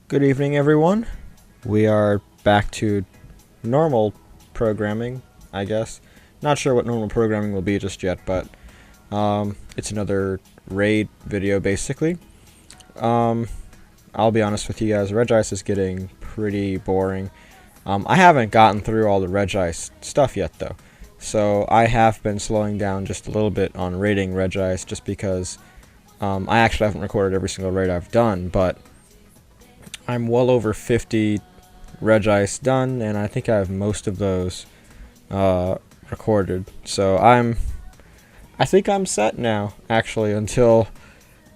Good evening, everyone. We are back to normal programming, I guess. Not sure what normal programming will be just yet, but it's another raid video, basically. I'll be honest with you guys, Regice is getting pretty boring. I haven't gotten through all the Regice stuff yet, though. So I have been slowing down just a little bit on raiding Regice, just because I actually haven't recorded every single raid I've done, but I'm well over 50 Regice done, and I think I have most of those recorded. So I think I'm set now, actually, until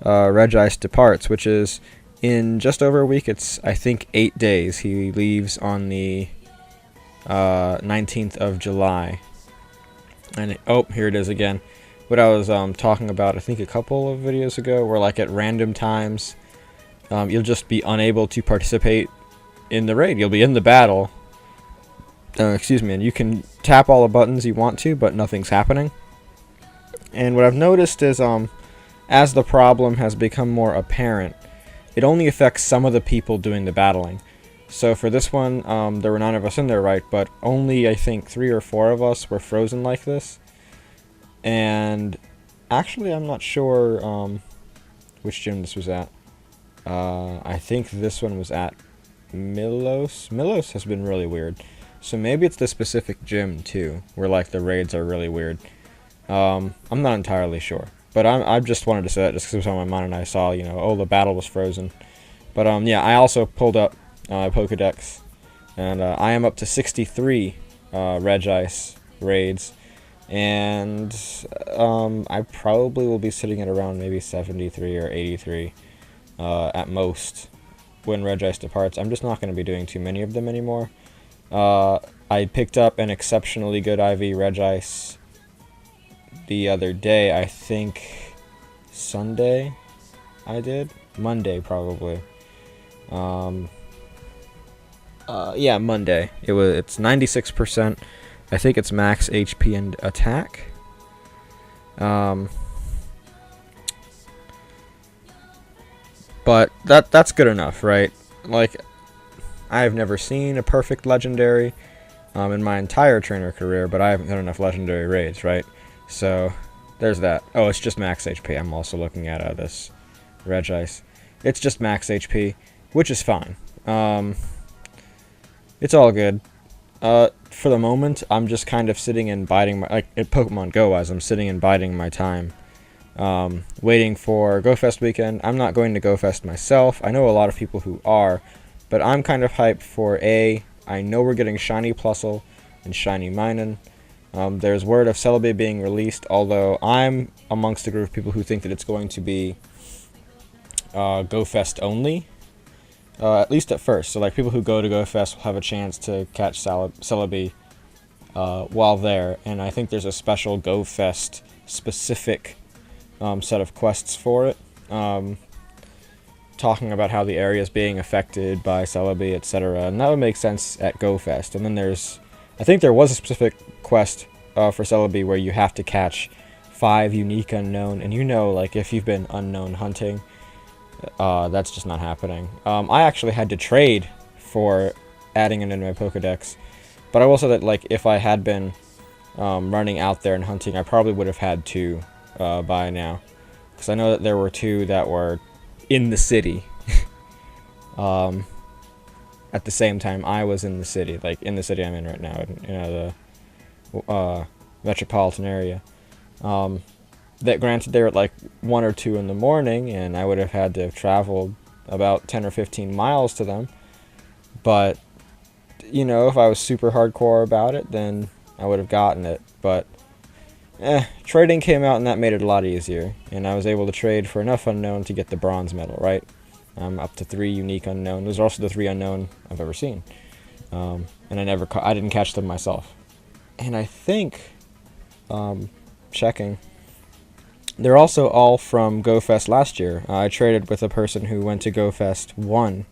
Regice departs, which is in just over a week. It's, I think, 8 days. He leaves on the 19th of July. And oh, here it is again. What I was talking about, I think, a couple of videos ago, where like at random times, you'll just be unable to participate in the raid. You'll be in the battle, excuse me, and you can tap all the buttons you want to, but nothing's happening. And what I've noticed is, as the problem has become more apparent, it only affects some of the people doing the battling. So for this one, there were none of us in there, right? But only, I think, 3 or 4 of us were frozen like this. And actually, I'm not sure which gym this was at. I think this one was at Milos. Milos has been really weird. So maybe it's the specific gym, too, where, like, the raids are really weird. I'm not entirely sure. But I just wanted to say that just because it was on my mind and I saw, you know, oh, the battle was frozen. But, yeah, I also pulled up Pokedex. And I am up to 63 Regice raids. And I probably will be sitting at around maybe 73 or 83. At most, when Regice departs. I'm just not going to be doing too many of them anymore. I picked up an exceptionally good IV Regice the other day. I think Sunday I did? Monday, probably. Yeah, Monday. It's 96%. I think it's max HP and attack. But that's good enough, right? Like, I've never seen a perfect legendary in my entire trainer career, but I haven't done enough legendary raids, right? So, there's that. Oh, it's just max HP. I'm also looking at this Regice. It's just max HP, which is fine. It's all good. For the moment, I'm just kind of sitting and biding my... Like, at Pokemon Go, as I'm sitting and biding my time. Waiting for GoFest weekend. I'm not going to GoFest myself. I know a lot of people who are, but I'm kind of hyped for I know we're getting Shiny Plusle and Shiny Minun. There's word of Celebi being released, although I'm amongst a group of people who think that it's going to be GoFest only, at least at first. So like people who go to GoFest will have a chance to catch Celebi while there, and I think there's a special GoFest specific set of quests for it, talking about how the area is being affected by Celebi, etc. And that would make sense at GoFest. And then I think there was a specific quest for Celebi where you have to catch 5 unique unknown, and you know, like, if you've been unknown hunting, that's just not happening. I actually had to trade for adding it into my Pokedex, but I will say that, like, if I had been running out there and hunting, I probably would have had to by now, because I know that there were 2 that were in the city at the same time I was in the city, like in the city I'm in right now, the metropolitan area. That granted, they were at like 1 or 2 in the morning, and I would have had to have traveled about 10 or 15 miles to them. But you know, if I was super hardcore about it, then I would have gotten it. But trading came out, and that made it a lot easier. And I was able to trade for enough unknown to get the bronze medal, right? Up to 3 unique unknown. Those are also the 3 unknown I've ever seen. And I didn't catch them myself. And I think, checking, they're also all from GoFest last year. I traded with a person who went to GoFest 1,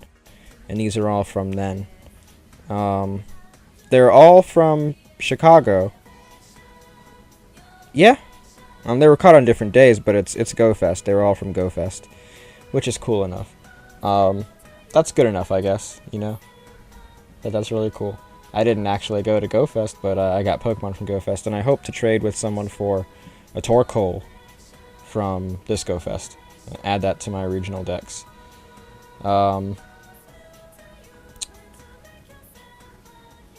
and these are all from then. They're all from Chicago. Yeah, they were caught on different days, but it's GoFest. They were all from GoFest, which is cool enough. that's good enough, I guess, you know? That's really cool. I didn't actually go to GoFest, but I got Pokemon from GoFest, and I hope to trade with someone for a Torkoal from this GoFest. Add that to my regional decks.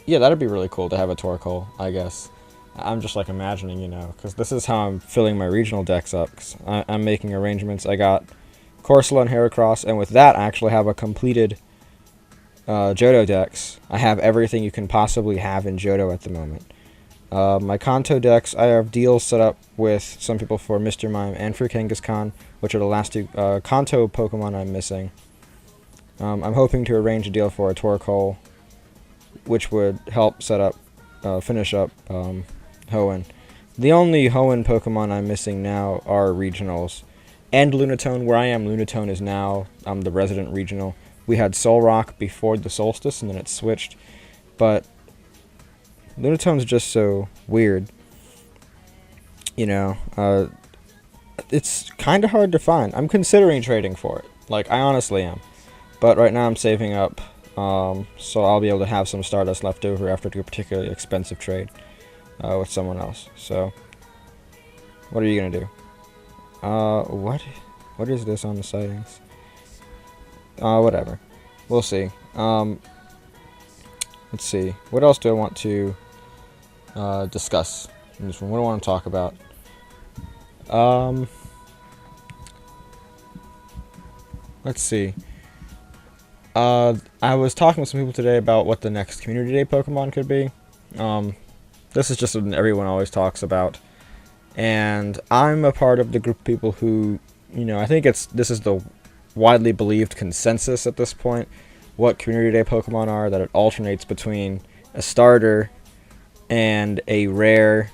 Yeah, that'd be really cool to have a Torkoal, I guess. I'm just like imagining, you know, because this is how I'm filling my regional decks up. Cause I'm making arrangements. I got Corsola and Heracross, and with that, I actually have a completed Johto decks. I have everything you can possibly have in Johto at the moment. My Kanto decks, I have deals set up with some people for Mr. Mime and for Kangaskhan, which are the last two Kanto Pokemon I'm missing. I'm hoping to arrange a deal for a Torkoal, which would help set up, finish up Hoenn. The only Hoenn Pokemon I'm missing now are regionals. And Lunatone. Where I am, Lunatone is now the resident regional. We had Solrock before the solstice, and then it switched. But Lunatone's just so weird. You know, it's kind of hard to find. I'm considering trading for it. Like, I honestly am. But right now I'm saving up, so I'll be able to have some Stardust left over after a particularly expensive trade with someone else. So, what are you going to do? What is this on the sightings? Whatever. We'll see. Let's see. What else do I want to discuss in this one? What do I want to talk about? Let's see. I was talking with some people today about what the next Community Day Pokemon could be. This is just what everyone always talks about. And I'm a part of the group of people who, you know, I think this is the widely believed consensus at this point, what Community Day Pokemon are, that it alternates between a starter and a rare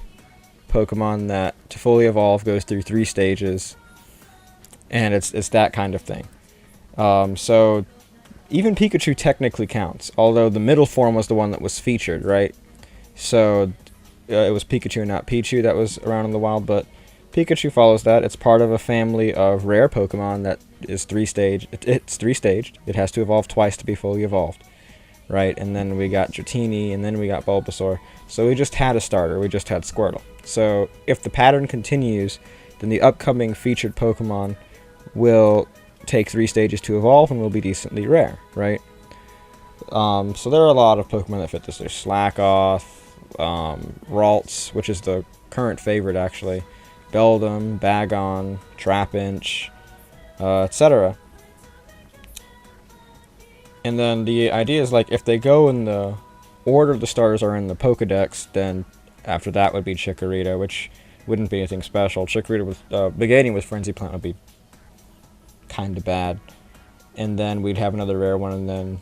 Pokemon that, to fully evolve, goes through 3 stages. And it's that kind of thing. So even Pikachu technically counts, although the middle form was the one that was featured, right? So it was Pikachu, not Pichu, that was around in the wild, but Pikachu follows that. It's part of a family of rare Pokemon that is 3-stage. It's 3-staged. It has to evolve twice to be fully evolved, right? And then we got Dratini, and then we got Bulbasaur. So we just had a starter. We just had Squirtle. So if the pattern continues, then the upcoming featured Pokemon will take 3 stages to evolve and will be decently rare, right? So there are a lot of Pokemon that fit this. There's Slackoth, Ralts, which is the current favorite actually, Beldum, Bagon, Trapinch, etc. And then the idea is, like, if they go in the order the starters are in the Pokedex, then after that would be Chikorita, which wouldn't be anything special. Chikorita with beginning with Frenzy Plant would be kind of bad. And then we'd have another rare one, and then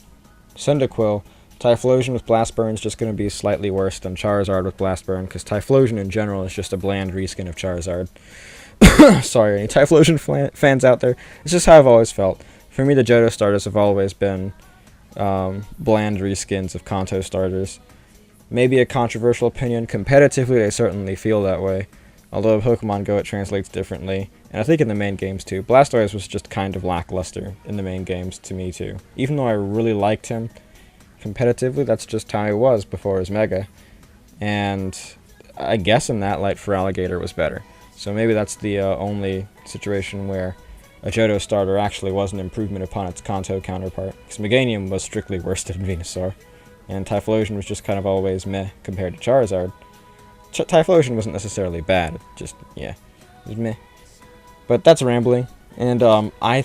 Cyndaquil. Typhlosion with Blast Burn is just going to be slightly worse than Charizard with Blast Burn, because Typhlosion in general is just a bland reskin of Charizard. Sorry, any Typhlosion fans out there? It's just how I've always felt. For me, the Johto starters have always been bland reskins of Kanto starters. Maybe a controversial opinion. Competitively, they certainly feel that way. Although in Pokemon Go, it translates differently. And I think in the main games, too. Blastoise was just kind of lackluster in the main games to me, too. Even though I really liked him competitively, that's just how he was before his Mega. And I guess in that light, Feraligatr was better. So maybe that's the only situation where a Johto starter actually was an improvement upon its Kanto counterpart. Because Meganium was strictly worse than Venusaur. And Typhlosion was just kind of always meh compared to Charizard. Typhlosion wasn't necessarily bad, it just, yeah, it was meh. But that's rambling, and I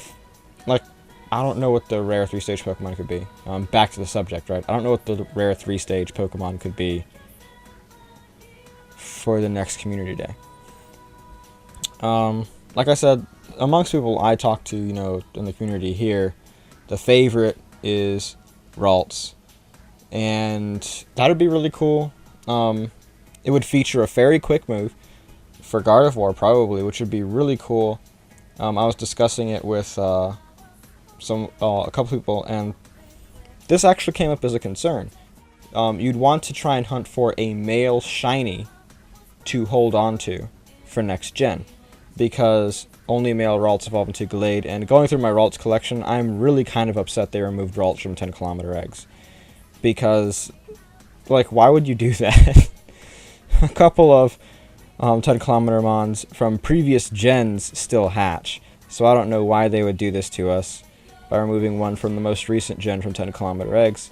don't know what the rare 3-stage Pokemon could be. Back to the subject, right? I don't know what the rare 3-stage Pokemon could be for the next Community Day. Like I said, amongst people I talk to, you know, in the community here, the favorite is Ralts. And that would be really cool. It would feature a Fairy Quick move for Gardevoir, probably, which would be really cool. I was discussing it with a couple people, and this actually came up as a concern. You'd want to try and hunt for a male shiny to hold on to for next gen. because only male Ralts evolve into Gallade, and going through my Ralts collection, I'm really kind of upset they removed Ralts from 10km eggs. Because, like, why would you do that? A couple of 10km mons from previous gens still hatch, so I don't know why they would do this to us by removing one from the most recent gen from 10km eggs.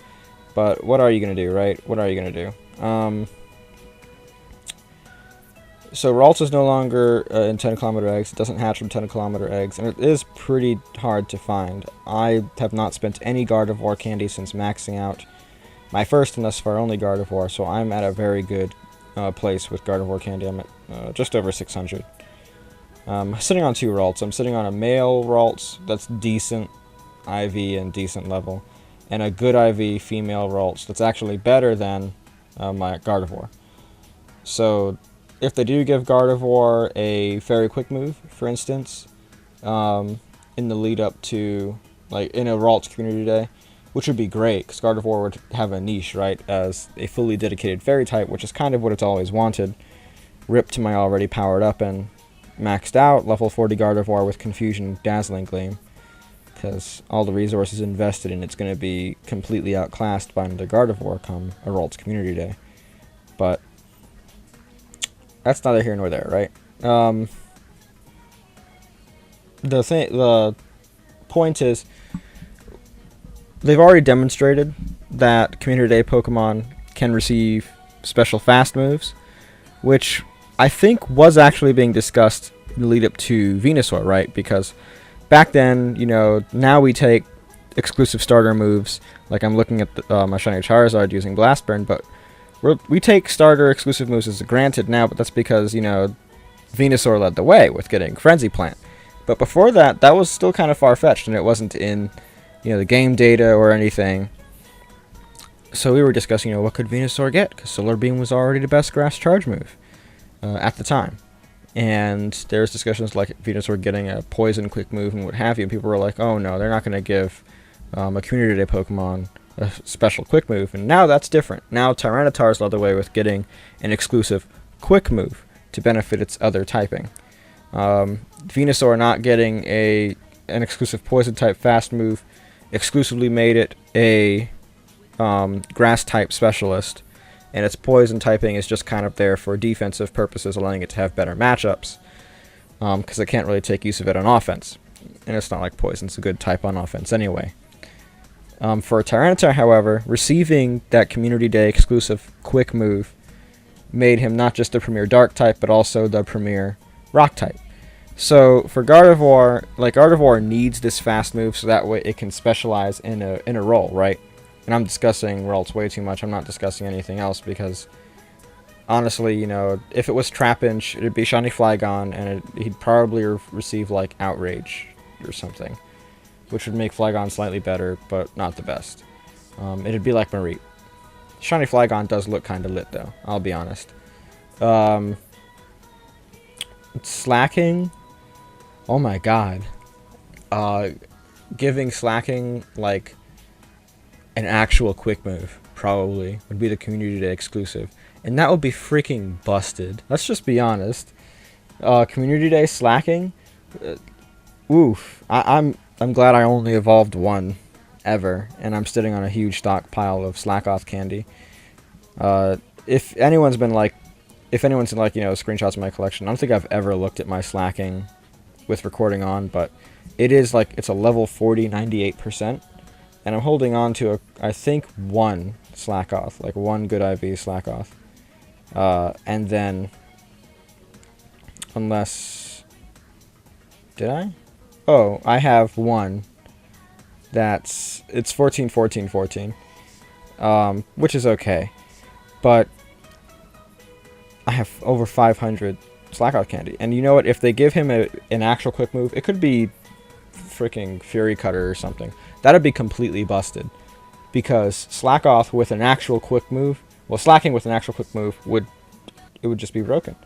But what are you going to do, right? What are you going to do? So Ralts is no longer in 10km eggs. It doesn't hatch from 10km eggs, and it is pretty hard to find. I have not spent any Gardevoir candy since maxing out my first and thus far only Gardevoir, so I'm at a very good place with Gardevoir candy. I'm at just over 600. Sitting on 2 Ralts. I'm sitting on a male Ralts that's decent IV and decent level, and a good IV female Ralts that's actually better than my Gardevoir. So if they do give Gardevoir a Fairy Quick Move, for instance, in the lead up to, like, in a Ralts community day, which would be great, because Gardevoir would have a niche, right, as a fully dedicated Fairy type, which is kind of what it's always wanted. Rip to my already powered up and maxed out level 40 Gardevoir with Confusion Dazzling Gleam, because all the resources invested in it's going to be completely outclassed by another Gardevoir come a Ralts community day. But that's neither here nor there, right? The point is, they've already demonstrated that Community Day Pokemon can receive special fast moves, which I think was actually being discussed in the lead up to Venusaur, right? Because back then, you know, now we take exclusive starter moves, like I'm looking at my shiny Charizard using Blast Burn, but we take starter exclusive moves as granted now, but that's because, you know, Venusaur led the way with getting Frenzy Plant. But before that, that was still kind of far-fetched, and it wasn't in, you know, the game data or anything. So we were discussing, you know, what could Venusaur get? Because Solar Beam was already the best grass charge move at the time. And there's discussions like Venusaur getting a poison quick move and what have you. And people were like, oh no, they're not going to give a Community Day Pokemon a special quick move. And now that's different. Now Tyranitar's led the way with getting an exclusive quick move to benefit its other typing. Venusaur not getting an exclusive poison type fast move exclusively made it a grass type specialist, and its poison typing is just kind of there for defensive purposes, allowing it to have better matchups, because it can't really take use of it on offense, and it's not like poison's a good type on offense anyway. For Tyranitar, however, receiving that Community Day exclusive quick move made him not just the premier dark type, but also the premier rock type. So for Gardevoir, like, Gardevoir needs this fast move so that way it can specialize in a role, right? And I'm discussing Ralts way too much. I'm not discussing anything else because, honestly, you know, if it was Trapinch, it'd be Shiny Flygon, and he'd probably receive, like, Outrage or something, which would make Flygon slightly better, but not the best. It'd be like Mareep. Shiny Flygon does look kind of lit, though, I'll be honest. Slaking, oh my god. Giving Slaking, like, an actual quick move, probably, would be the Community Day exclusive. And that would be freaking busted. Let's just be honest. Community Day Slaking, oof. I'm glad I only evolved one ever, and I'm sitting on a huge stockpile of Slakoth candy. If anyone's in, like, you know, screenshots of my collection, I don't think I've ever looked at my Slaking with recording on, but it is, like, it's a level 40, 98%, and I'm holding on to, I think, one Slakoth, like, one good IV Slakoth. And then, unless, did I? Oh, I have one it's 14, 14, 14, which is okay, but I have over 500 Slakoth candy, and you know what, if they give him an actual quick move, it could be freaking Fury Cutter or something. That'd be completely busted, because Slakoth with an actual quick move, well, Slaking with an actual quick move would just be broken.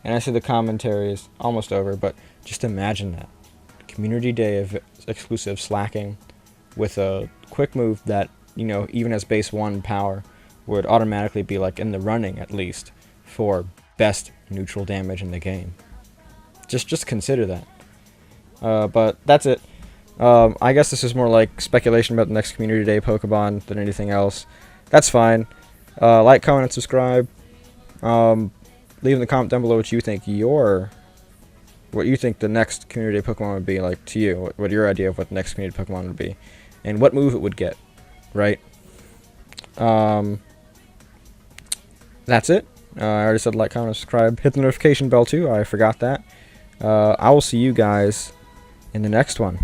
And I see the commentary is almost over, but just imagine that. Community Day of exclusive Slaking with a quick move that, you know, even as base 1 power, would automatically be, like, in the running, at least, for best neutral damage in the game. Just consider that. But that's it. I guess this is more like speculation about the next Community Day Pokemon than anything else. That's fine. Like, comment, and subscribe. Leave in the comment down below what you think the next Community Day Pokemon would be like to you. What your idea of what the next Community Pokemon would be, and what move it would get. Right. That's it. I already said like, comment, and subscribe. Hit the notification bell too. I forgot that. I will see you guys in the next one.